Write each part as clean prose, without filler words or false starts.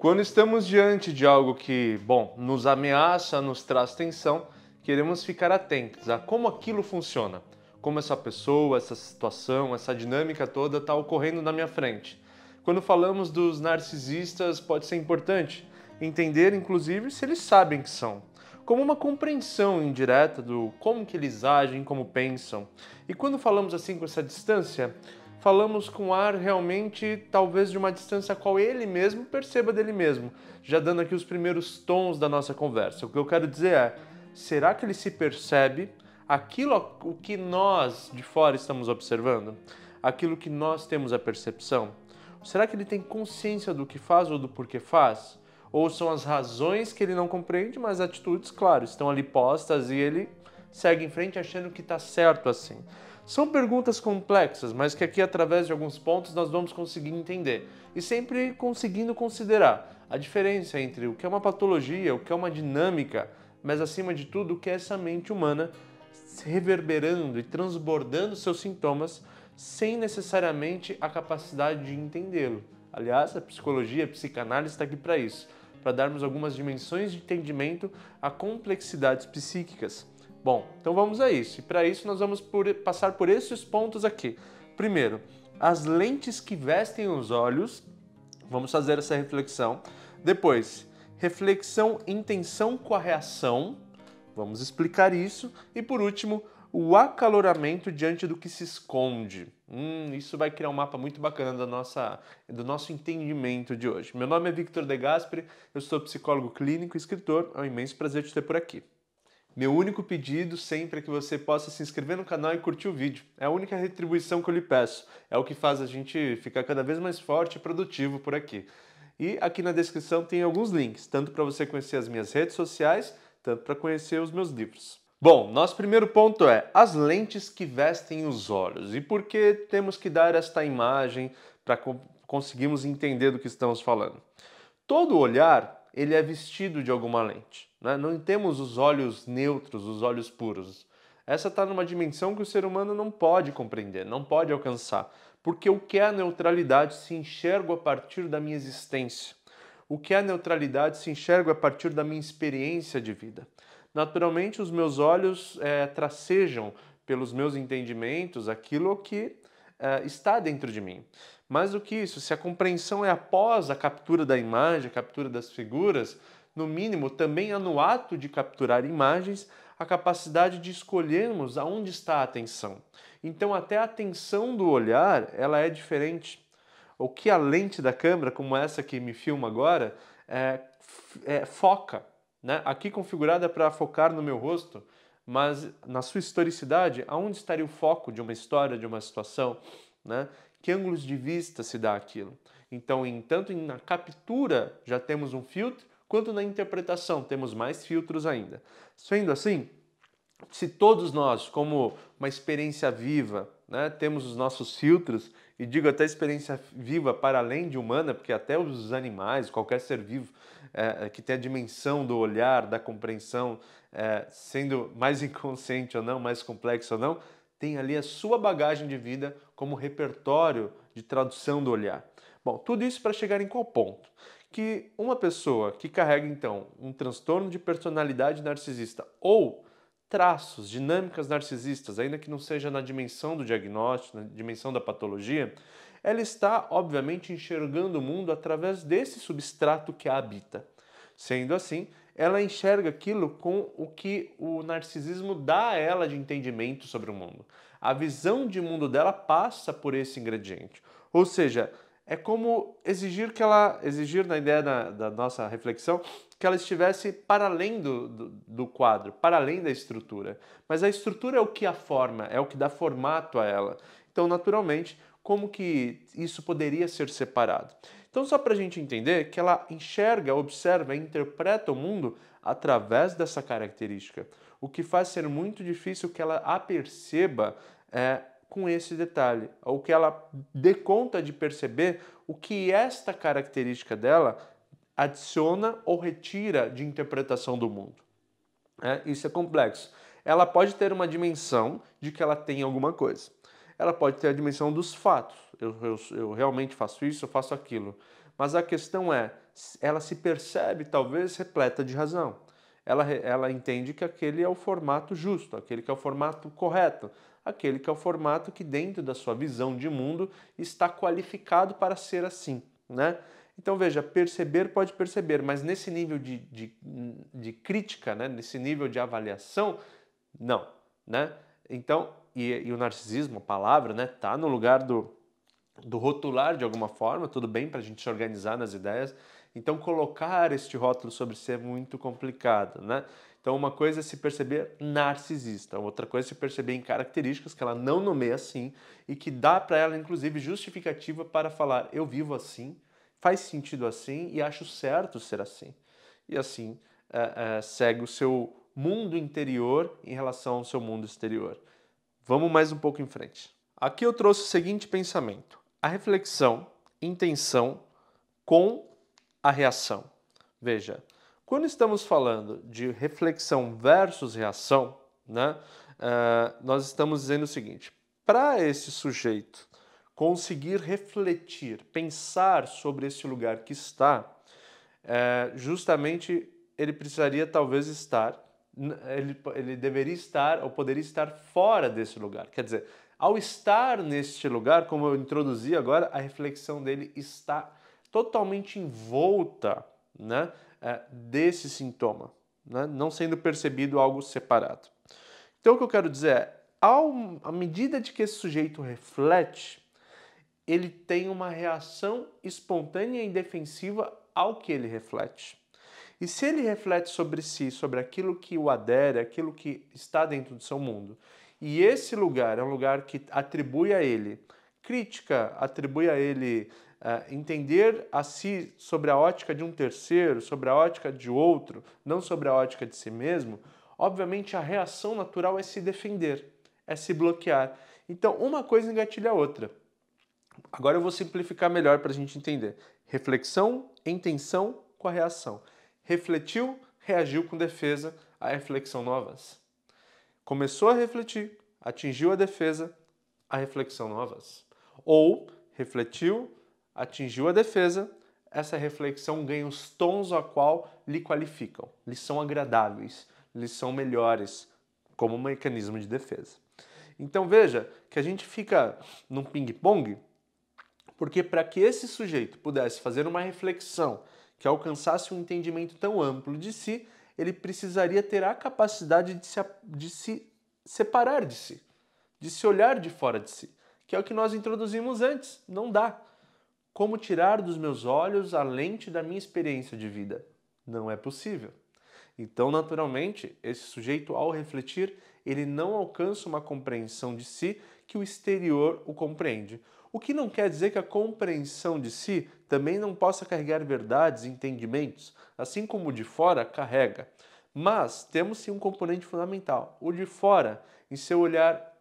Quando estamos diante de algo que, bom, nos ameaça, nos traz tensão, queremos ficar atentos a como aquilo funciona, como essa pessoa, essa situação, essa dinâmica toda está ocorrendo na minha frente. Quando falamos dos narcisistas, pode ser importante entender, inclusive, se eles sabem que são, como uma compreensão indireta do como que eles agem, como pensam. E quando falamos assim com essa distância, falamos com ar realmente, talvez de uma distância a qual ele mesmo perceba dele mesmo, já dando aqui os primeiros tons da nossa conversa. O que eu quero dizer é, será que ele se percebe aquilo o que nós de fora estamos observando? Aquilo que nós temos a percepção? Será que ele tem consciência do que faz ou do porquê faz? Ou são as razões que ele não compreende, mas as atitudes, claro, estão ali postas e ele segue em frente achando que está certo assim? São perguntas complexas, mas que aqui, através de alguns pontos, nós vamos conseguir entender. E sempre conseguindo considerar a diferença entre o que é uma patologia, o que é uma dinâmica, mas acima de tudo, o que é essa mente humana reverberando e transbordando seus sintomas sem necessariamente a capacidade de entendê-lo. Aliás, a psicologia, a psicanálise está aqui para isso, para darmos algumas dimensões de entendimento a complexidades psíquicas. Bom, então vamos a isso. E para isso nós vamos passar por esses pontos aqui. Primeiro, as lentes que vestem os olhos. Vamos fazer essa reflexão. Depois, reflexão, intenção com a reação. Vamos explicar isso. E por último, o acaloramento diante do que se esconde. Isso vai criar um mapa muito bacana do nosso entendimento de hoje. Meu nome é Victor De Gasperi, eu sou psicólogo clínico e escritor. É um imenso prazer te ter por aqui. Meu único pedido sempre é que você possa se inscrever no canal e curtir o vídeo. É a única retribuição que eu lhe peço. É o que faz a gente ficar cada vez mais forte e produtivo por aqui. E aqui na descrição tem alguns links, tanto para você conhecer as minhas redes sociais, tanto para conhecer os meus livros. Bom, nosso primeiro ponto é as lentes que vestem os olhos. E por que temos que dar esta imagem para conseguirmos entender do que estamos falando? Todo olhar, ele é vestido de alguma lente, né? Não temos os olhos neutros, os olhos puros. Essa está numa dimensão que o ser humano não pode compreender, não pode alcançar. Porque o que é a neutralidade se enxerga a partir da minha existência. O que é a neutralidade se enxerga a partir da minha experiência de vida. Naturalmente, os meus olhos tracejam pelos meus entendimentos aquilo que está dentro de mim. Mais do que isso, se a compreensão é após a captura da imagem, a captura das figuras, no mínimo, também há no ato de capturar imagens a capacidade de escolhermos aonde está a atenção. Então, até a atenção do olhar, ela é diferente. O que a lente da câmera, como essa que me filma agora, foca, né? Aqui configurada para focar no meu rosto, mas na sua historicidade, aonde estaria o foco de uma história, de uma situação, né? Que ângulos de vista se dá aquilo? Então, tanto na captura já temos um filtro, quanto na interpretação temos mais filtros ainda. Sendo assim, se todos nós, como uma experiência viva, né, temos os nossos filtros, e digo até experiência viva para além de humana, porque até os animais, qualquer ser vivo que tem a dimensão do olhar, da compreensão, sendo mais inconsciente ou não, mais complexo ou não, tem ali a sua bagagem de vida como repertório de tradução do olhar. Bom, tudo isso para chegar em qual ponto? Que uma pessoa que carrega, então, um transtorno de personalidade narcisista ou traços, dinâmicas narcisistas, ainda que não seja na dimensão do diagnóstico, na dimensão da patologia, ela está, obviamente, enxergando o mundo através desse substrato que a habita. Sendo assim, ela enxerga aquilo com o que o narcisismo dá a ela de entendimento sobre o mundo. A visão de mundo dela passa por esse ingrediente. Ou seja, é como exigir na ideia da nossa reflexão, que ela estivesse para além do quadro, para além da estrutura. Mas a estrutura é o que a forma, é o que dá formato a ela. Então, naturalmente, como que isso poderia ser separado? Então, só para a gente entender que ela enxerga, observa e interpreta o mundo através dessa característica, o que faz ser muito difícil que ela a perceba com esse detalhe, ou que ela dê conta de perceber o que esta característica dela adiciona ou retira de interpretação do mundo. Isso é complexo. Ela pode ter uma dimensão de que ela tem alguma coisa. Ela pode ter a dimensão dos fatos. Eu realmente faço isso, eu faço aquilo. Mas a questão é, ela se percebe talvez repleta de razão. Ela entende que aquele é o formato justo, aquele que é o formato correto, aquele que é o formato que dentro da sua visão de mundo está qualificado para ser assim, né? Então veja, perceber pode perceber, mas nesse nível de crítica, né? Nesse nível de avaliação, não, né? Então, e o narcisismo, a palavra, né? Tá no lugar do rotular de alguma forma, tudo bem para a gente se organizar nas ideias. Então, colocar este rótulo sobre si é muito complicado, né? Então, uma coisa é se perceber narcisista, outra coisa é se perceber em características que ela não nomeia assim e que dá para ela, inclusive, justificativa para falar: eu vivo assim, faz sentido assim e acho certo ser assim. E assim, segue o seu mundo interior em relação ao seu mundo exterior. Vamos mais um pouco em frente. Aqui eu trouxe o seguinte pensamento: a reflexão, intenção com a reação. Veja, quando estamos falando de reflexão versus reação, né, nós estamos dizendo o seguinte: para esse sujeito conseguir refletir, pensar sobre esse lugar que está, justamente ele precisaria talvez estar, ele deveria estar ou poderia estar fora desse lugar. Quer dizer, ao estar neste lugar, como eu introduzi agora, a reflexão dele está totalmente envolta, né, desse sintoma, né, não sendo percebido algo separado. Então o que eu quero dizer é, à medida de que esse sujeito reflete, ele tem uma reação espontânea e defensiva ao que ele reflete. E se ele reflete sobre si, sobre aquilo que o adere, aquilo que está dentro do seu mundo, e esse lugar é um lugar que atribui a ele crítica, atribui a ele entender a si sobre a ótica de um terceiro, sobre a ótica de outro, não sobre a ótica de si mesmo, obviamente a reação natural é se defender, é se bloquear. Então, uma coisa engatilha a outra. Agora eu vou simplificar melhor para a gente entender. Reflexão, intenção com a reação. Refletiu, reagiu com defesa, a reflexão não avança. Começou a refletir, atingiu a defesa, a reflexão não avança. Ou refletiu, atingiu a defesa, essa reflexão ganha os tons a qual lhe qualificam, lhe são agradáveis, lhe são melhores como um mecanismo de defesa. Então veja que a gente fica num ping-pong, porque para que esse sujeito pudesse fazer uma reflexão que alcançasse um entendimento tão amplo de si, ele precisaria ter a capacidade de se separar de si, de se olhar de fora de si, que é o que nós introduzimos antes. Não dá. Como tirar dos meus olhos a lente da minha experiência de vida? Não é possível. Então, naturalmente, esse sujeito, ao refletir, ele não alcança uma compreensão de si que o exterior o compreende. O que não quer dizer que a compreensão de si também não possa carregar verdades e entendimentos, assim como o de fora carrega. Mas temos sim um componente fundamental, o de fora, em seu olhar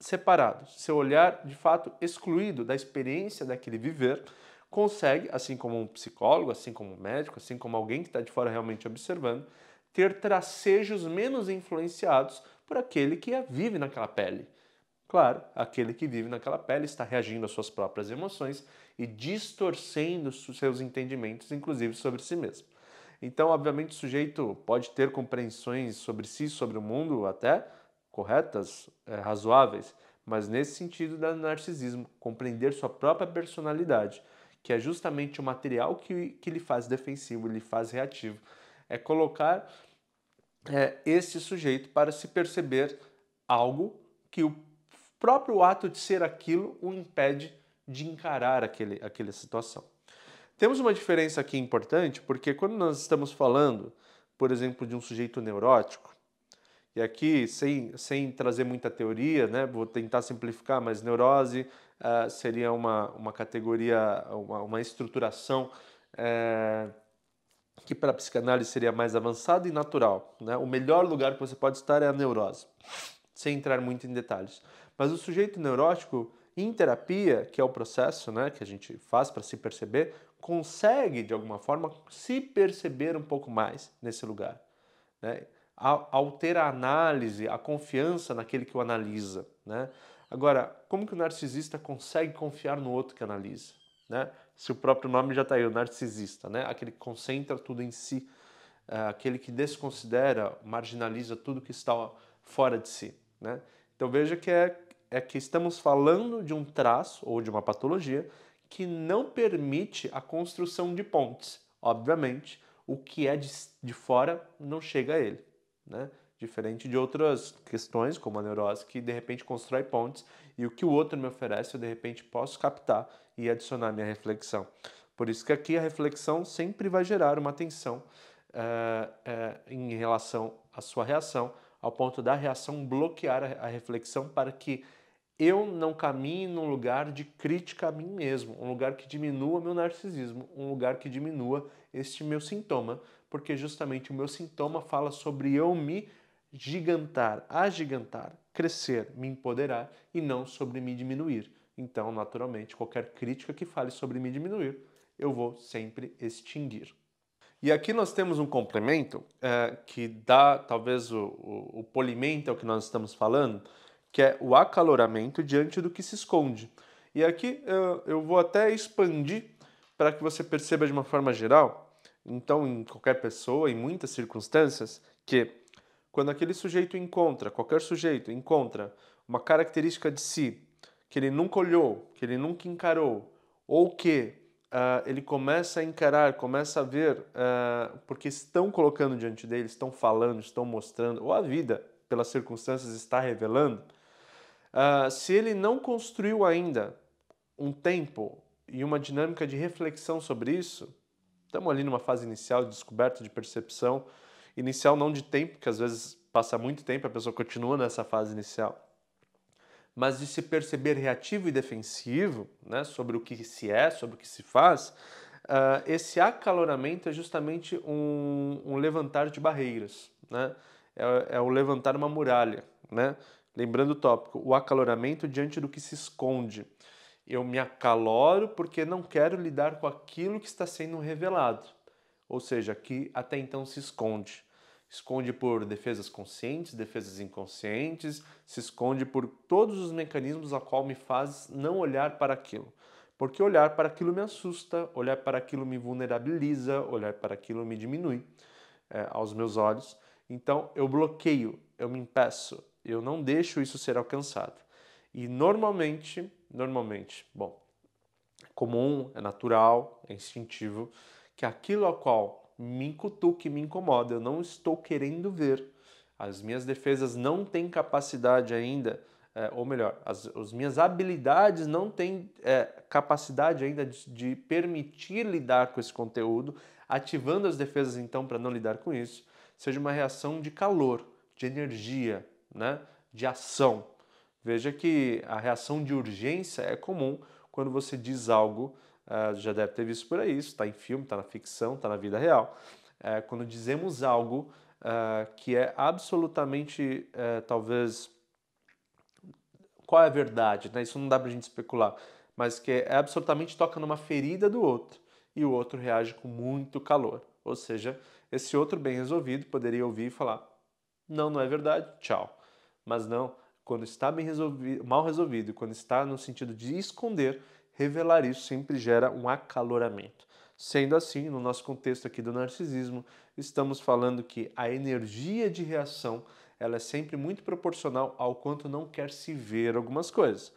separado, seu olhar de fato excluído da experiência daquele viver, consegue, assim como um psicólogo, assim como um médico, assim como alguém que está de fora realmente observando, ter tracejos menos influenciados por aquele que vive naquela pele. Claro, aquele que vive naquela pele está reagindo às suas próprias emoções e distorcendo os seus entendimentos, inclusive sobre si mesmo. Então, obviamente, o sujeito pode ter compreensões sobre si, sobre o mundo, até corretas, razoáveis, mas nesse sentido do narcisismo, compreender sua própria personalidade, que é justamente o material que lhe faz defensivo, lhe faz reativo, é colocar esse sujeito para se perceber algo que o próprio ato de ser aquilo o impede de encarar aquela situação. Temos uma diferença aqui importante, porque quando nós estamos falando, por exemplo, de um sujeito neurótico, e aqui, sem trazer muita teoria, né, vou tentar simplificar, mas neurose seria uma categoria, uma estruturação que para a psicanálise seria mais avançada e natural, né? O melhor lugar que você pode estar é a neurose, sem entrar muito em detalhes. Mas o sujeito neurótico, em terapia, que é o processo, né, que a gente faz para se perceber, consegue, de alguma forma, se perceber um pouco mais nesse lugar, né? Ao ter a análise, a confiança naquele que o analisa, né? Agora, como que o narcisista consegue confiar no outro que analisa, né? Se o próprio nome já está aí, o narcisista, né? Aquele que concentra tudo em si, aquele que desconsidera, marginaliza tudo que está fora de si, né? Então veja que é que estamos falando de um traço ou de uma patologia que não permite a construção de pontes. Obviamente, o que é de fora não chega a ele, né? Diferente de outras questões, como a neurose, que de repente constrói pontes e o que o outro me oferece eu de repente posso captar e adicionar à minha reflexão. Por isso que aqui a reflexão sempre vai gerar uma tensão em relação à sua reação, ao ponto da reação bloquear a reflexão para que eu não caminhe num lugar de crítica a mim mesmo, um lugar que diminua meu narcisismo, um lugar que diminua este meu sintoma, porque justamente o meu sintoma fala sobre eu me gigantar, agigantar, crescer, me empoderar e não sobre me diminuir. Então, naturalmente, qualquer crítica que fale sobre me diminuir, eu vou sempre extinguir. E aqui nós temos um complemento que dá talvez o polimento ao que nós estamos falando, que é o acaloramento diante do que se esconde. E aqui eu vou até expandir para que você perceba de uma forma geral, então em qualquer pessoa, em muitas circunstâncias, que quando aquele sujeito encontra, qualquer sujeito encontra uma característica de si que ele nunca olhou, que ele nunca encarou, ou que ele começa a encarar, começa a ver, porque estão colocando diante dele, estão falando, estão mostrando, ou a vida, pelas circunstâncias, está revelando, se ele não construiu ainda um tempo e uma dinâmica de reflexão sobre isso, estamos ali numa fase inicial de descoberta, de percepção, inicial não de tempo, porque às vezes passa muito tempo, a pessoa continua nessa fase inicial, mas de se perceber reativo e defensivo, né, sobre o que se é, sobre o que se faz, esse acaloramento é justamente um levantar de barreiras, né? É o levantar uma muralha, né? Lembrando o tópico, o acaloramento diante do que se esconde. Eu me acaloro porque não quero lidar com aquilo que está sendo revelado, ou seja, que até então se esconde. Esconde por defesas conscientes, defesas inconscientes, se esconde por todos os mecanismos a qual me faz não olhar para aquilo. Porque olhar para aquilo me assusta, olhar para aquilo me vulnerabiliza, olhar para aquilo me diminui aos meus olhos. Então eu bloqueio, eu me impeço, eu não deixo isso ser alcançado. E normalmente, bom, é comum, é natural, é instintivo, que aquilo ao qual me cutuca e me incomoda, eu não estou querendo ver. As minhas defesas não têm capacidade ainda, ou melhor, as minhas habilidades não têm capacidade ainda de permitir lidar com esse conteúdo, ativando as defesas então para não lidar com isso, seja uma reação de calor, de energia, né, de ação. Veja que a reação de urgência é comum quando você diz algo, já deve ter visto por aí, isso está em filme, está na ficção, está na vida real. Quando dizemos algo que é absolutamente, talvez, qual é a verdade, né? Isso não dá pra gente especular, mas que é absolutamente toca numa ferida do outro e o outro reage com muito calor. Ou seja, esse outro bem resolvido poderia ouvir e falar: não, não é verdade, tchau. Mas não, quando está bem resolvido, mal resolvido, quando está no sentido de esconder, revelar isso sempre gera um acaloramento. Sendo assim, no nosso contexto aqui do narcisismo, estamos falando que a energia de reação ela é sempre muito proporcional ao quanto não quer se ver algumas coisas.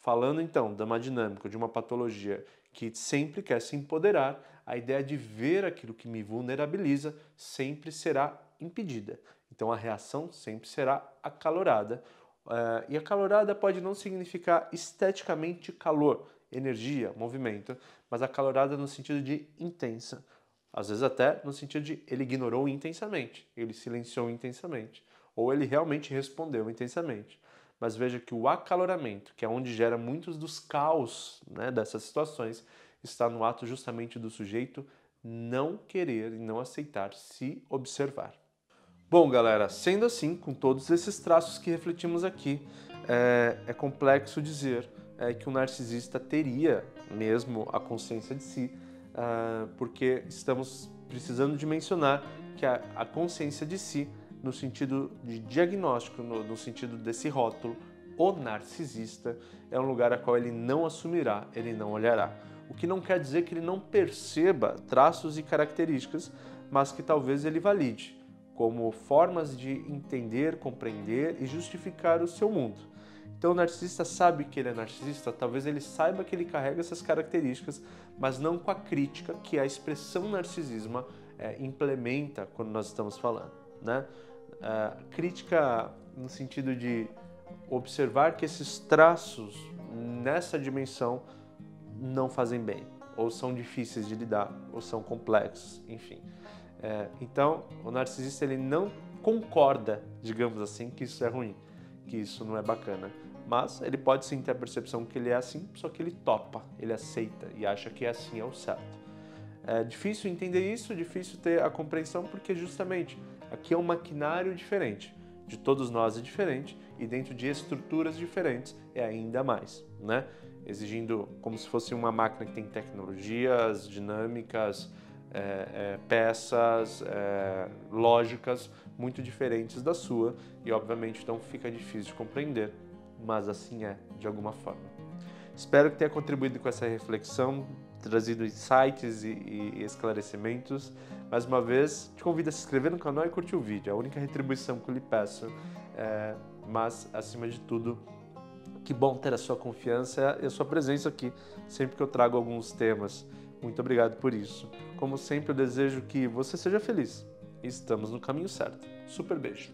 Falando então de uma dinâmica, de uma patologia que sempre quer se empoderar, a ideia de ver aquilo que me vulnerabiliza sempre será impedida. Então a reação sempre será acalorada. E acalorada pode não significar esteticamente calor, energia, movimento, mas acalorada no sentido de intensa. Às vezes até no sentido de ele ignorou intensamente, ele silenciou intensamente, ou ele realmente respondeu intensamente. Mas veja que o acaloramento, que é onde gera muitos dos caos, né, dessas situações, está no ato justamente do sujeito não querer e não aceitar se observar. Bom, galera, sendo assim, com todos esses traços que refletimos aqui, é complexo dizer que o narcisista teria mesmo a consciência de si, porque estamos precisando de mencionar que a consciência de si, no sentido de diagnóstico, no sentido desse rótulo, o narcisista é um lugar a qual ele não assumirá, ele não olhará. O o que não quer dizer que ele não perceba traços e características, mas que talvez ele valide como formas de entender, compreender e justificar o seu mundo. Então o narcisista sabe que ele é narcisista, talvez ele saiba que ele carrega essas características, mas não com a crítica que a expressão narcisismo implementa quando nós estamos falando, né? Crítica no sentido de observar que esses traços nessa dimensão não fazem bem, ou são difíceis de lidar, ou são complexos, enfim. Então, o narcisista ele não concorda, digamos assim, que isso é ruim, que isso não é bacana. Mas ele pode sim ter a percepção que ele é assim, só que ele topa, ele aceita e acha que assim é o certo. É difícil entender isso, difícil ter a compreensão, porque justamente aqui é um maquinário diferente. De todos nós é diferente e dentro de estruturas diferentes é ainda mais, né? Exigindo como se fosse uma máquina que tem tecnologias, dinâmicas, peças, lógicas muito diferentes da sua e obviamente então fica difícil de compreender, mas assim é de alguma forma. Espero que tenha contribuído com essa reflexão, trazido insights e esclarecimentos. Mais uma vez, te convido a se inscrever no canal e curtir o vídeo. É a única retribuição que eu lhe peço, mas acima de tudo, que bom ter a sua confiança e a sua presença aqui sempre que eu trago alguns temas. Muito obrigado por isso. Como sempre, eu desejo que você seja feliz. E estamos no caminho certo. Super beijo.